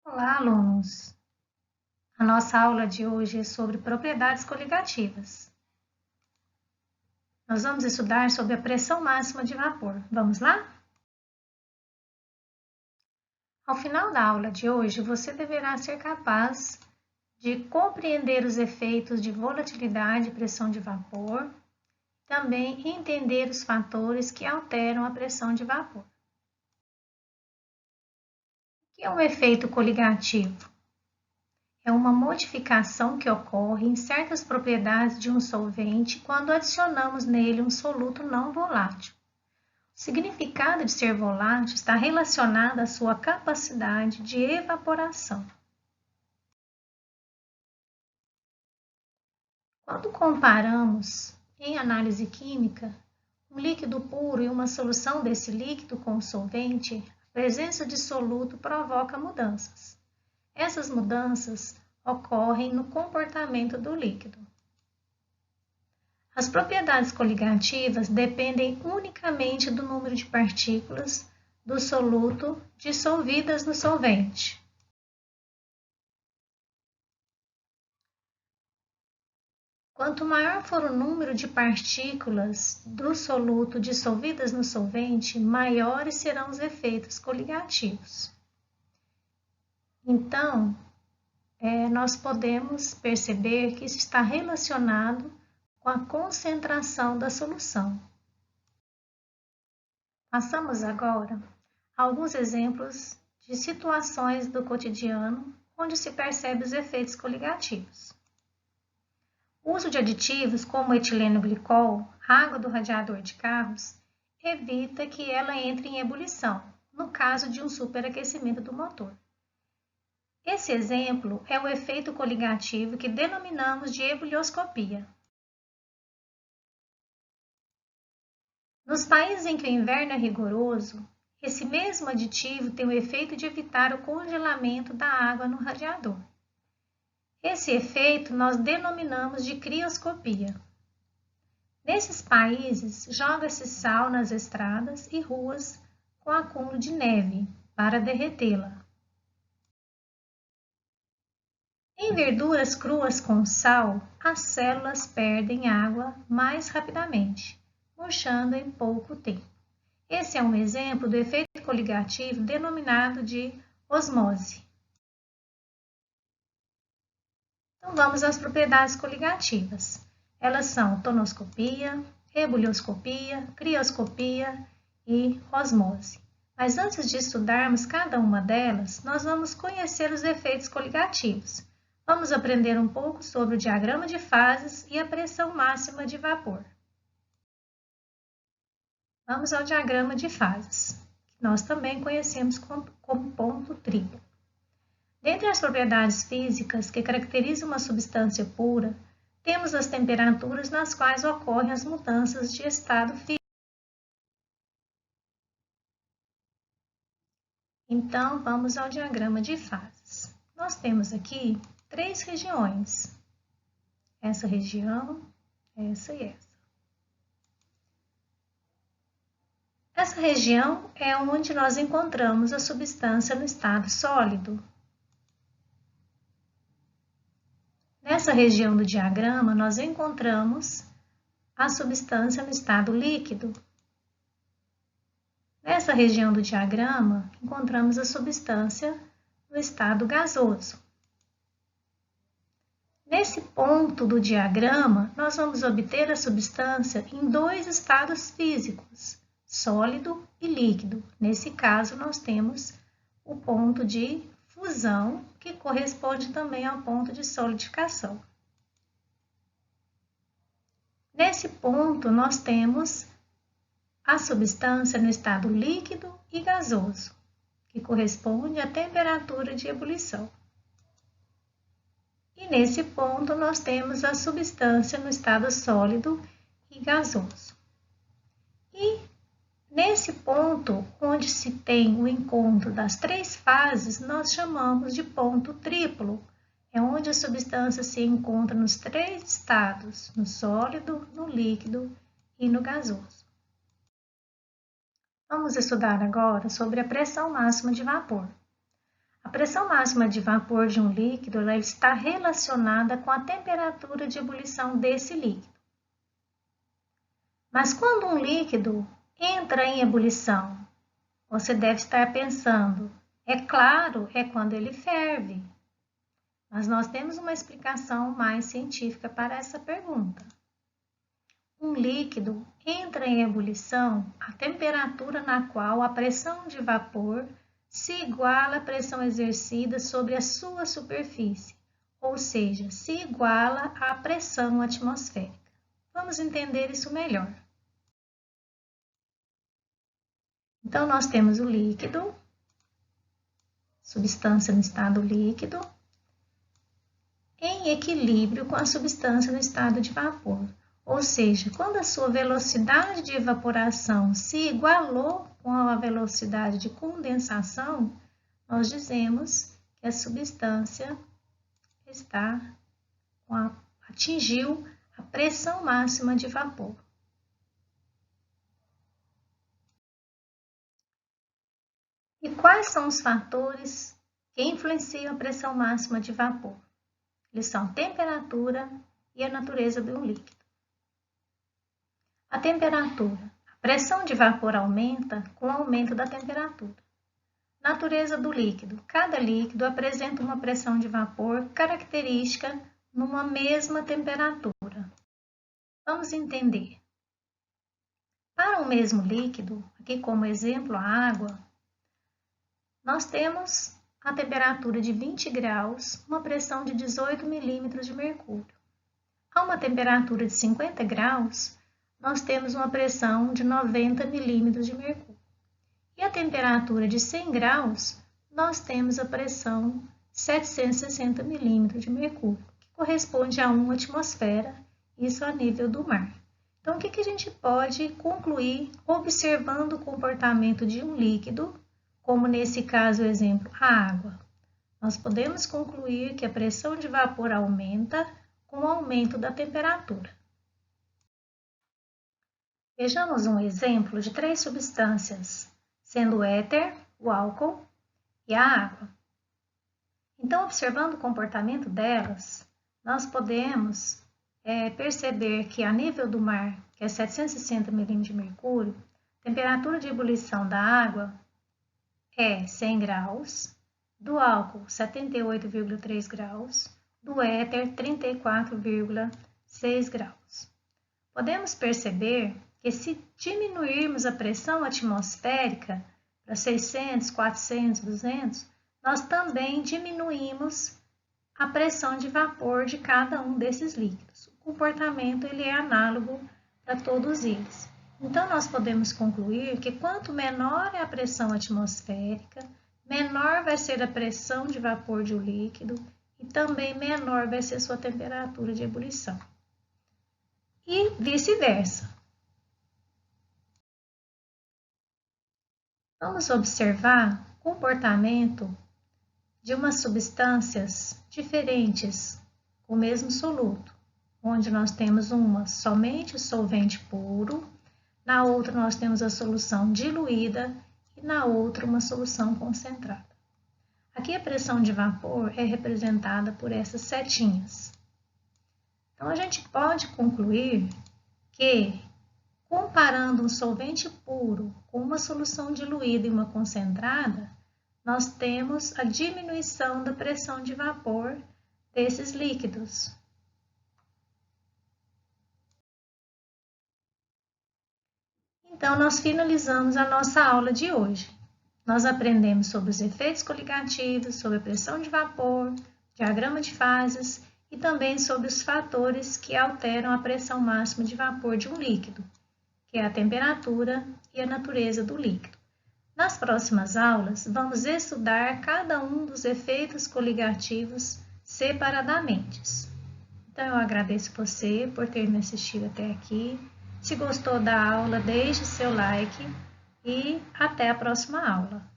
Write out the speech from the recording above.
Olá, alunos! A nossa aula de hoje é sobre propriedades coligativas. Nós vamos estudar sobre a pressão máxima de vapor. Vamos lá? Ao final da aula de hoje, você deverá ser capaz de compreender os efeitos de volatilidade e pressão de vapor, também entender os fatores que alteram a pressão de vapor. O que é um efeito coligativo? É uma modificação que ocorre em certas propriedades de um solvente quando adicionamos nele um soluto não volátil. O significado de ser volátil está relacionado à sua capacidade de evaporação. Quando comparamos, em análise química, um líquido puro e uma solução desse líquido com o solvente, a presença de soluto provoca mudanças. Essas mudanças ocorrem no comportamento do líquido. As propriedades coligativas dependem unicamente do número de partículas do soluto dissolvidas no solvente. Quanto maior for o número de partículas do soluto dissolvidas no solvente, maiores serão os efeitos coligativos. Então, nós podemos perceber que isso está relacionado com a concentração da solução. Passamos agora a alguns exemplos de situações do cotidiano onde se percebe os efeitos coligativos. O uso de aditivos como etileno glicol, água do radiador de carros, evita que ela entre em ebulição, no caso de um superaquecimento do motor. Esse exemplo é o efeito coligativo que denominamos de ebulioscopia. Nos países em que o inverno é rigoroso, esse mesmo aditivo tem o efeito de evitar o congelamento da água no radiador. Esse efeito nós denominamos de crioscopia. Nesses países, joga-se sal nas estradas e ruas com acúmulo de neve para derretê-la. Em verduras cruas com sal, as células perdem água mais rapidamente, murchando em pouco tempo. Esse é um exemplo do efeito coligativo denominado de osmose. Então vamos às propriedades coligativas. Elas são tonoscopia, ebulioscopia, crioscopia e osmose. Mas antes de estudarmos cada uma delas, nós vamos conhecer os efeitos coligativos. Vamos aprender um pouco sobre o diagrama de fases e a pressão máxima de vapor. Vamos ao diagrama de fases, que nós também conhecemos como ponto trilho. Dentre as propriedades físicas que caracterizam uma substância pura, temos as temperaturas nas quais ocorrem as mudanças de estado físico. Então, vamos ao diagrama de fases. Nós temos aqui 3 regiões. Essa região, essa e essa. Essa região é onde nós encontramos a substância no estado sólido. Nessa região do diagrama, nós encontramos a substância no estado líquido. Nessa região do diagrama, encontramos a substância no estado gasoso. Nesse ponto do diagrama, nós vamos obter a substância em 2 estados físicos, sólido e líquido. Nesse caso, nós temos o ponto de fusão, que corresponde também ao ponto de solidificação. Nesse ponto, nós temos a substância no estado líquido e gasoso, que corresponde à temperatura de ebulição. E nesse ponto, nós temos a substância no estado sólido e gasoso. E nesse ponto, onde se tem o encontro das 3 fases, nós chamamos de ponto triplo. É onde a substância se encontra nos 3 estados, no sólido, no líquido e no gasoso. Vamos estudar agora sobre a pressão máxima de vapor. A pressão máxima de vapor de um líquido ela está relacionada com a temperatura de ebulição desse líquido. Mas quando um líquido entra em ebulição, você deve estar pensando, é claro, é quando ele ferve. Mas nós temos uma explicação mais científica para essa pergunta. Um líquido entra em ebulição à temperatura na qual a pressão de vapor se iguala à pressão exercida sobre a sua superfície, ou seja, se iguala à pressão atmosférica. Vamos entender isso melhor. Então, nós temos o líquido, substância no estado líquido, em equilíbrio com a substância no estado de vapor. Ou seja, quando a sua velocidade de evaporação se igualou com a velocidade de condensação, nós dizemos que a substância atingiu a pressão máxima de vapor. E quais são os fatores que influenciam a pressão máxima de vapor? Eles são a temperatura e a natureza de um líquido. A temperatura. A pressão de vapor aumenta com o aumento da temperatura. Natureza do líquido. Cada líquido apresenta uma pressão de vapor característica numa mesma temperatura. Vamos entender. Para o mesmo líquido, aqui como exemplo a água, nós temos a temperatura de 20 graus, uma pressão de 18 milímetros de mercúrio. A uma temperatura de 50 graus, nós temos uma pressão de 90 milímetros de mercúrio. E a temperatura de 100 graus, nós temos a pressão 760 milímetros de mercúrio, que corresponde a 1 atmosfera, isso a nível do mar. Então, o que a gente pode concluir observando o comportamento de um líquido, como nesse caso o exemplo, a água? Nós podemos concluir que a pressão de vapor aumenta com o aumento da temperatura. Vejamos um exemplo de 3 substâncias, sendo o éter, o álcool e a água. Então, observando o comportamento delas, nós podemos perceber que a nível do mar, que é 760 milímetros de mercúrio, a temperatura de ebulição da água é 100 graus, do álcool 78,3 graus, do éter 34,6 graus. Podemos perceber que se diminuirmos a pressão atmosférica para 600, 400, 200, nós também diminuímos a pressão de vapor de cada um desses líquidos. O comportamento ele é análogo para todos eles. Então, nós podemos concluir que quanto menor é a pressão atmosférica, menor vai ser a pressão de vapor de um líquido e também menor vai ser sua temperatura de ebulição. E vice-versa. Vamos observar o comportamento de umas substâncias diferentes com o mesmo soluto, onde nós temos uma somente o solvente puro, na outra nós temos a solução diluída e na outra uma solução concentrada. Aqui a pressão de vapor é representada por essas setinhas. Então, a gente pode concluir que, comparando um solvente puro com uma solução diluída e uma concentrada, nós temos a diminuição da pressão de vapor desses líquidos. Então, nós finalizamos a nossa aula de hoje. Nós aprendemos sobre os efeitos coligativos, sobre a pressão de vapor, diagrama de fases e também sobre os fatores que alteram a pressão máxima de vapor de um líquido, que é a temperatura e a natureza do líquido. Nas próximas aulas, vamos estudar cada um dos efeitos coligativos separadamente. Então, eu agradeço você por ter me assistido até aqui. Se gostou da aula, deixe seu like e até a próxima aula.